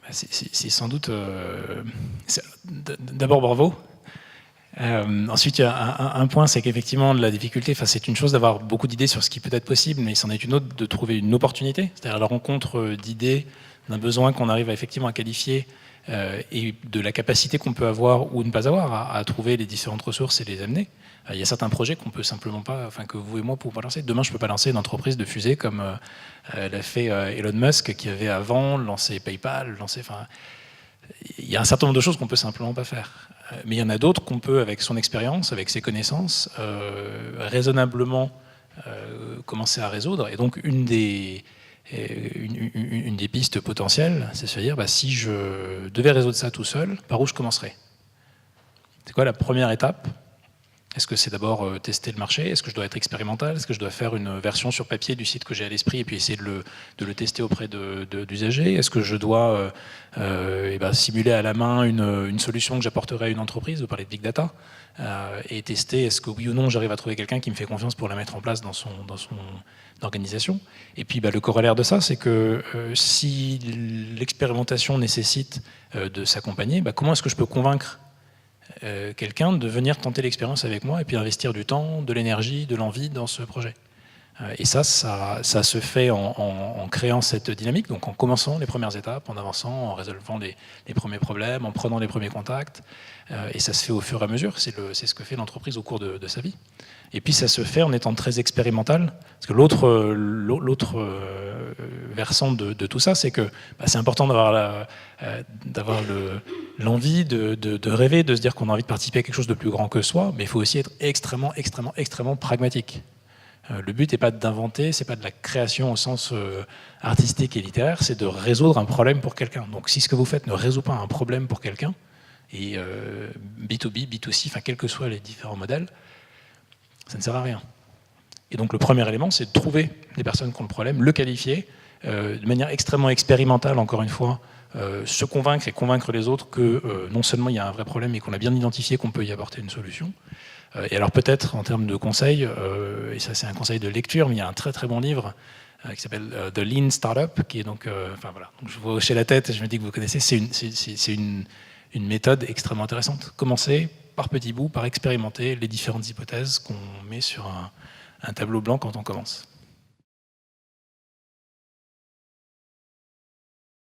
C'est sans doute... D'abord, bravo. Ensuite, il y a un point, c'est qu'effectivement, la difficulté, c'est une chose d'avoir beaucoup d'idées sur ce qui peut être possible, mais c'en est une autre de trouver une opportunité, c'est-à-dire la rencontre d'idées, d'un besoin qu'on arrive effectivement à qualifier, et de la capacité qu'on peut avoir ou ne pas avoir à trouver les différentes ressources et les amener. Il y a certains projets qu'on peut simplement pas, que vous et moi pouvons pas lancer. Demain, je peux pas lancer une entreprise de fusée comme l'a fait Elon Musk, qui avait avant lancé PayPal, il y a un certain nombre de choses qu'on peut simplement pas faire. Mais il y en a d'autres qu'on peut, avec son expérience, avec ses connaissances, raisonnablement commencer à résoudre. Et donc, une des pistes potentielles, c'est de se dire, si je devais résoudre ça tout seul, par où je commencerais? C'est quoi la première étape? Est-ce que c'est d'abord tester le marché? Est-ce que je dois être expérimental? Est-ce que je dois faire une version sur papier du site que j'ai à l'esprit et puis essayer de le tester auprès d'usagers? Est-ce que je dois simuler à la main une solution que j'apporterai à une entreprise? Vous parlez de big data. Et tester, est-ce que oui ou non j'arrive à trouver quelqu'un qui me fait confiance pour la mettre en place dans son organisation? Et puis le corollaire de ça, c'est que si l'expérimentation nécessite de s'accompagner, comment est-ce que je peux convaincre quelqu'un de venir tenter l'expérience avec moi et puis investir du temps, de l'énergie, de l'envie dans ce projet? Et ça se fait en créant cette dynamique, donc en commençant les premières étapes, en avançant, en résolvant les premiers problèmes, en prenant les premiers contacts. Et ça se fait au fur et à mesure, c'est ce que fait l'entreprise au cours de sa vie. Et puis ça se fait en étant très expérimental, parce que l'autre versant de tout ça, c'est que c'est important d'avoir l'envie de rêver, de se dire qu'on a envie de participer à quelque chose de plus grand que soi, mais il faut aussi être extrêmement, extrêmement, extrêmement pragmatique. Le but n'est pas d'inventer, c'est pas de la création au sens artistique et littéraire, c'est de résoudre un problème pour quelqu'un. Donc si ce que vous faites ne résout pas un problème pour quelqu'un, et B2B, B2C, quels que soient les différents modèles, ça ne sert à rien. Et donc le premier élément, c'est de trouver des personnes qui ont le problème, le qualifier, de manière extrêmement expérimentale, encore une fois, se convaincre et convaincre les autres que non seulement il y a un vrai problème, mais qu'on a bien identifié qu'on peut y apporter une solution. Et alors peut-être en termes de conseils, et ça c'est un conseil de lecture, mais il y a un très très bon livre qui s'appelle The Lean Startup, qui est donc, voilà, donc je vois hocher la tête et je me dis que vous connaissez, c'est une méthode extrêmement intéressante. Commencer par petits bouts, par expérimenter les différentes hypothèses qu'on met sur un tableau blanc quand on commence.